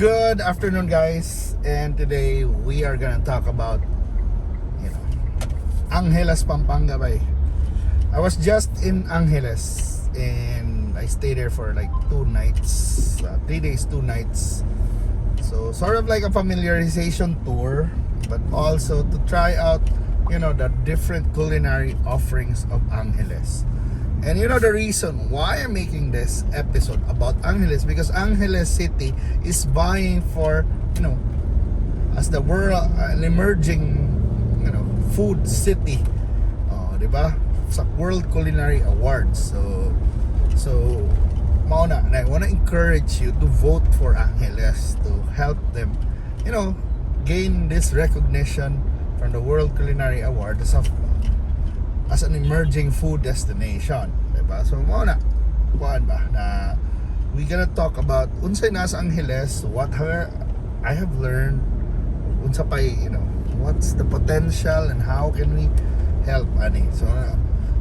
Good afternoon, guys, and today we are gonna talk about, Angeles, Pampanga. I was just in Angeles and I stayed there for like 2 nights, 3 days, 2 nights. So sort of like a familiarization tour, but also to try out, the different culinary offerings of Angeles. And the reason why I'm making this episode about Angeles, because Angeles City is vying for, as the world, an emerging, food city, diba? Sa World Culinary Awards. So mauna, and I want to encourage you to vote for Angeles to help them, gain this recognition from the World Culinary Awards as an emerging food destination, diba? So mauna, kuan ba na we gonna talk about unsay nasa Angeles, what I have learned, unsa pay, what's the potential and how can we help ani.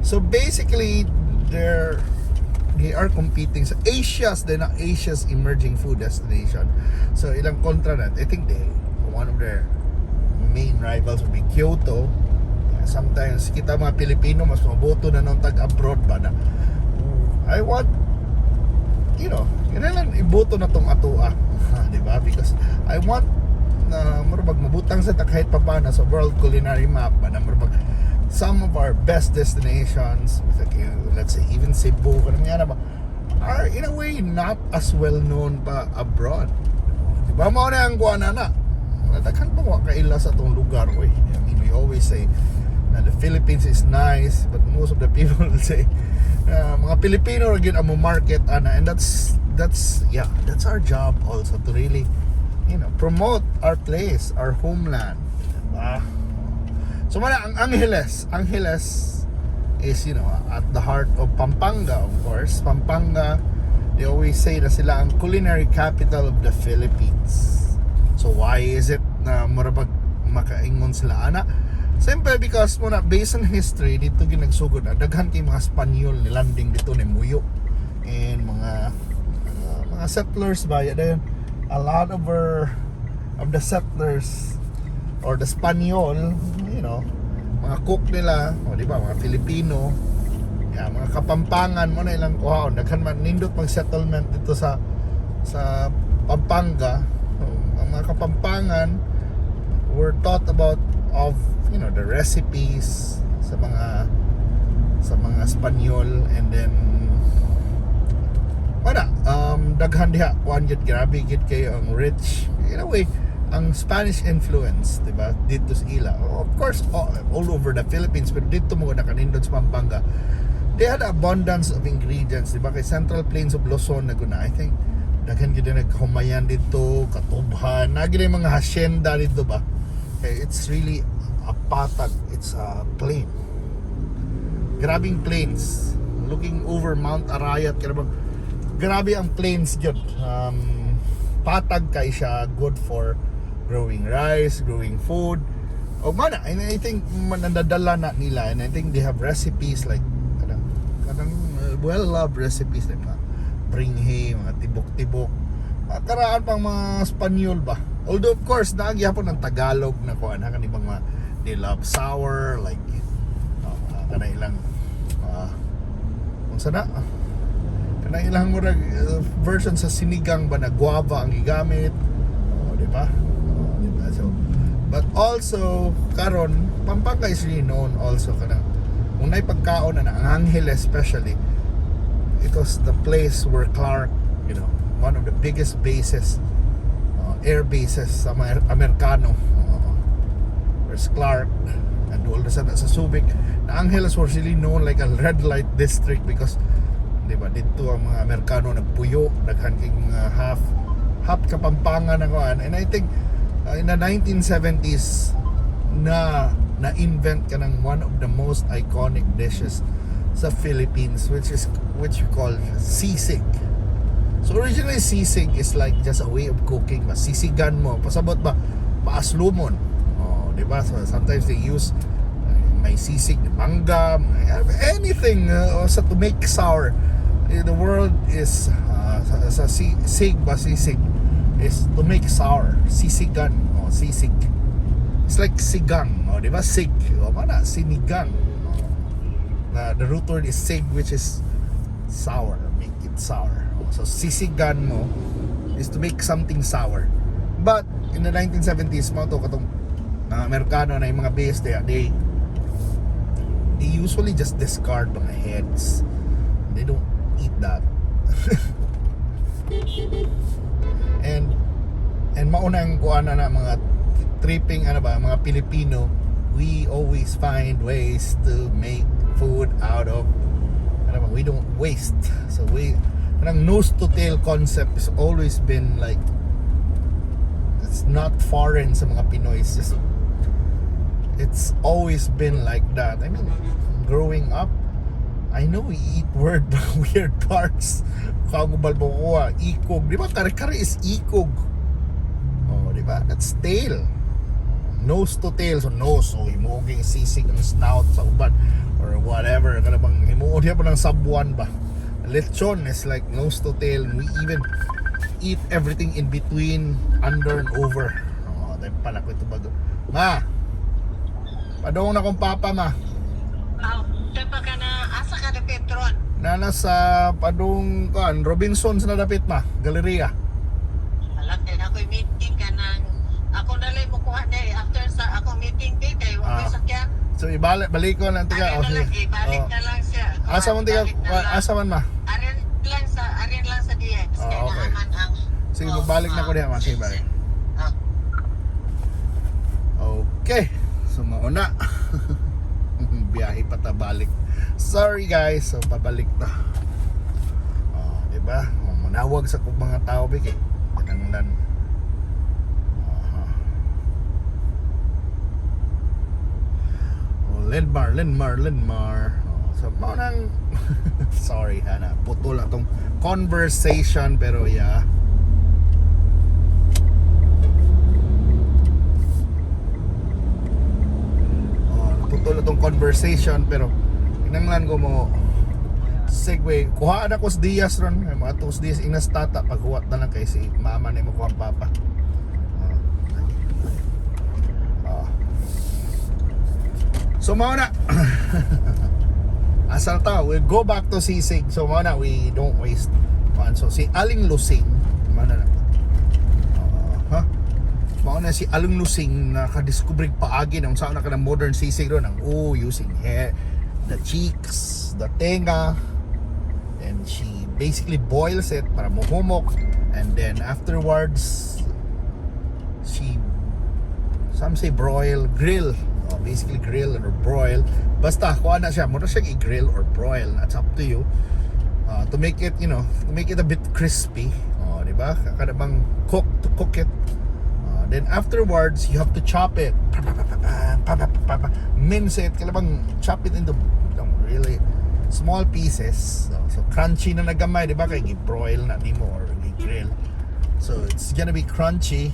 So basically they are competing sa Asia's emerging food destination. So ilang kontra na, I think one of their main rivals would be Kyoto. Sometimes kita mga Pilipino mas maboto na nung tag-abroad ba na I want, kailangan iboto na tong atua, diba? Because I want na mabutang sa kahit papana sa World Culinary Map ba na some of our best destinations, like, let's say even Cebu are in a way not as well known pa abroad, diba? Mao na ang kuana na natakan pa mo kaila sa tong lugar. I mean, we always say na the Philippines is nice, but most of the people will say mga Pilipino rin ang market ana, and that's our job also to really promote our place, our homeland, diba? So ang Angeles is at the heart of Pampanga, of course. Pampanga, they always say na sila ang culinary capital of the Philippines. So why is it na murabag makaingon sila ana? Siyempre because based on history dito ginagsugod na daghan kay mga Espanyol ni landing dito ni Muyo, and mga settlers ba yun, a lot of the settlers or the Espanyol, mga cook nila, di ba, mga Filipino, mga Kapampangan mo na ilang kuhaon, daghan man nindot mag settlement dito sa Pampanga. Ang mga Kapampangan were taught about the recipes sa mga Espanyol, and then daghan diha kuan gid, grabe gid kayo ang rich in a way ang Spanish influence, diba, dito sa ila, of course all over the Philippines, pero dito mo nakanindot sa Pampanga. They had abundance of ingredients, diba, kay Central Plains of Luzon na guna, I think daghan gid naghumayan dito, katubhan nagili mga hacienda dito ba. Okay, it's really a patag, it's a plain, grabing plains looking over Mount Arayat, grabe ang plains yun. Patag kay siya, good for growing rice, growing food, and I think nanadala na nila, and I think they have recipes like kadang well-loved recipes like mga bringhe, mga tibok-tibok, karaan pang mga Espanyol ba. Although of course nagyapon ng Tagalog na kuan kanibang mga they love sour, like kanay ilang unsa na kanay ilang murag version sa sinigang ba na guava ang gigamit, diba? So, but also karon Pampanga is really known also kanang kung nay pagkaon na ang Angeles especially, it was the place where Clark, one of the biggest bases, air bases sa mga Amerikano, there's Clark, and all the sa Subic. Na Angeles was really known like a red light district because diba dito ang mga Amerikano nagpuyo, daghan kay mga half Kapampangan na kuan, and I think in the 1970s na-invent ka ng one of the most iconic dishes sa Philippines, which we call sisig. So originally sisig is like just a way of cooking, masisigan mo, pasabot ba paaslumon, diba? So sometimes they use may sisig na mangga, anything sa to make sour. The world is sa sisig ba sisig is to make sour. Sisigan. Sisig. It's like sigang. Di ba? Sig. Mana? Sinigang. The root word is sig, which is sour. Make it sour. So sisigan mo is to make something sour. But in the 1970s, mga to katong Amerikano na yung mga base there, they usually just discard mga heads. They don't eat that. and maunang kuana na mga tripping mga Pilipino, we always find ways to make food out of we don't waste. So nose to tail concept has always been like, it's not foreign sa mga Pinoy. It's always been like that. I mean, growing up, I know we eat weird parts. Kagubal mo kuha, ikog. Di ba? Kare-kare is ikog. Di ba? That's tail. Nose to tail. So nose. So himuging sisig ang snout sa uban. Or whatever. Kada bang himuod niya po ng sabuan ba? Lechon is like nose to tail. We even eat everything in between, under and over. Dahil pala ko ito bago. Ma! Padong na kong papa, ma. Tepa ka na, asa ka na Petron? Na nasa padung Robinsons na dapit, ma. Galeria. Alam din ako'y meeting ka ng, ako nalang mo kuha na after sa akong meeting day kay wala sakyan. So ibalik ko lang tiga. Ibalik na lang siya. Asa man tiga, asa man ma? Arin lang sa DX. Kaya Okay. naaman ang... Sige, babalik na ko diha, ma. Sige, balik. Okay. So mauna. Biyahe pa ta balik. Sorry guys, so pabalik na. Diba? Manawag sa kong mga tao big eh. Tinanglan. Linmar. So maunang sorry hana, putol na tong conversation pero yeah. Putol na tong conversation pero kinanglan ko mo segue. Kuhaan ako sa Diaz ron. Mga 2 Diaz inas tata paghuwat na lang kay si mama ni mo kuha papa. So mauna. Asal ta, we'll go back to sisig. So mauna, we don't waste fun. So si Aling Lusing, mauna na. Mauna si Aling Lusing nakadiskubre paagi ng saan na ka ng modern sisig ron. Ang using hair, the cheeks, the tenga. And she basically boils it para muhumok. And then afterwards, she, some say grill. Basically grill or broil. Basta kuha na siya, muna siya i-grill or broil. That's up to you. To make it, to make it a bit crispy. Di ba? Kada bang cook it. Then afterwards, you have to chop it. Mince it. Kada bang chop it into really small pieces. So crunchy na nagamay, di ba? Kaya i-broil na nimo or i-grill. So it's gonna be crunchy.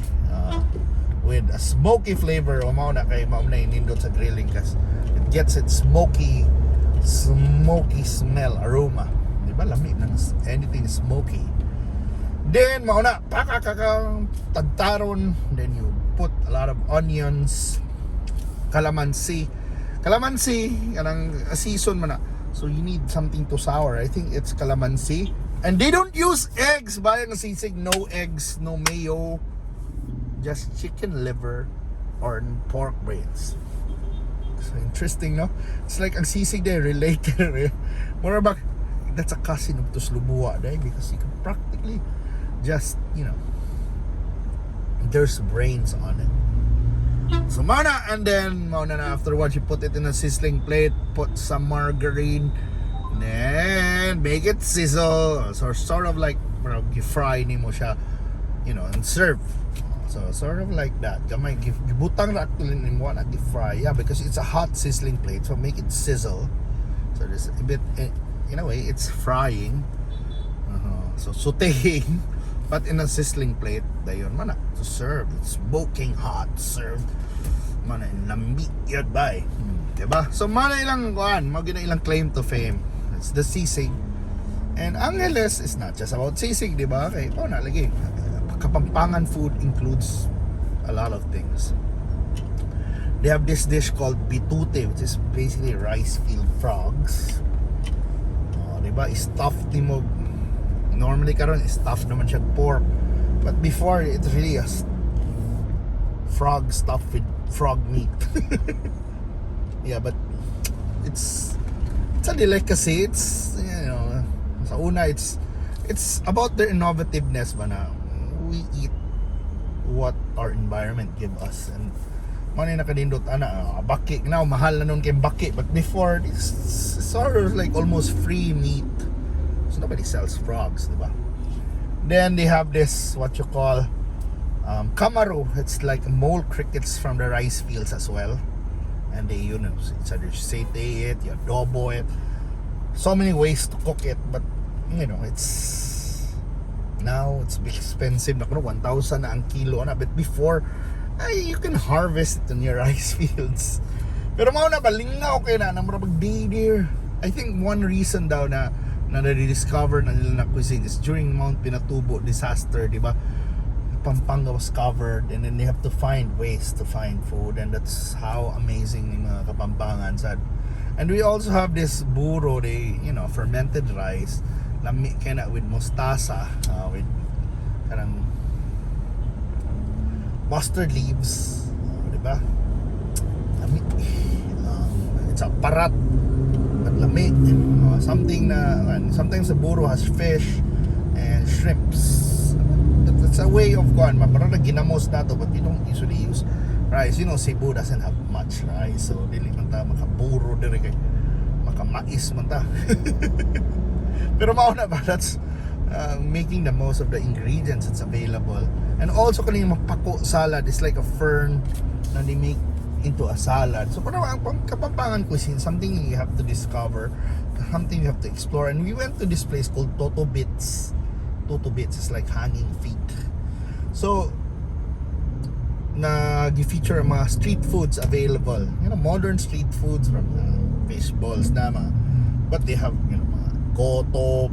With a smoky flavor o mao na inindot sa grilling kasi it gets its smoky smell, aroma. Di ba lami ng anything smoky. Then mao na tagtaron. Then you put a lot of onions, calamansi kanang season man na. So you need something to sour. I think it's calamansi. And they don't use eggs. Bayan ng sisig, no eggs, no mayo. Just chicken liver or pork brains. So interesting, no? It's like ang sisig there related. More about that's a cousin of Tuslumuwa, right? Because you can practically just, there's brains on it. So mana, and then afterwards you put it in a sizzling plate, put some margarine, and then make it sizzle. So sort of like you fry nimo siya, and serve. So sort of like that. Gamay gibutang na actually nimo na fry, yeah, because it's a hot sizzling plate, so make it sizzle. So there's a bit, in a way, it's frying. So sauteing, but in a sizzling plate. Dayon man na to serve. It's smoking hot, served. Mana lambi yun bay. Diba? So mana ilang kuan, mao gina ilang claim to fame. It's the sisig. And Angeles is not just about sisig, diba? Kay na lagi Kapampangan food includes a lot of things. They have this dish called bitute, which is basically rice field frogs. Diba? Stuffed mo. Normally karon stuffed naman siya pork. But before, it's really a frog stuffed with frog meat. Yeah, but it's a delicacy. It's, you know, sa una, it's about their innovativeness ba na we eat what our environment give us. And man na kadindot ana baki now mahal na nun kay baki, but before this sort of like almost free meat, so nobody sells frogs, diba? Then they have this what you call kamaru. It's like mole crickets from the rice fields as well, and they, you know, it's either saute it, you adobo it, so many ways to cook it. But you know, now it's expensive na kuno 1,000 na ang kilo na, but before you can harvest it in your rice fields. Pero mao na balingaw kay na murag deer. I think one reason daw na na-rediscover na nila na cuisine is during Mount Pinatubo disaster, di ba? Pampanga was covered, and then they have to find ways to find food, and that's how amazing yung mga Kapampangan sad. And we also have this buro, they, you know, fermented rice, lami kaya with mustasa, with karang mustard leaves, di ba? Lami. It's a parat, but lami. Something na, sometimes the buro has fish and shrimps. It's a way of going. Parang na ginamos na to, but we don't usually use rice. You know, Cebu doesn't have much rice, so dili man ta makaburo dire kay makamais man ta. Pero mao na ba, that's making the most of the ingredients that's available. And also kaning mapako salad is like a fern na they make into a salad. So parang ang Kapampangan cuisine, something you have to discover, something you have to explore. And we went to this place called Toto Bits. Toto Bits is like hanging feet. So nag-feature mga street foods available, you know, modern street foods from fish balls na mga, but they have, you know, mga goto,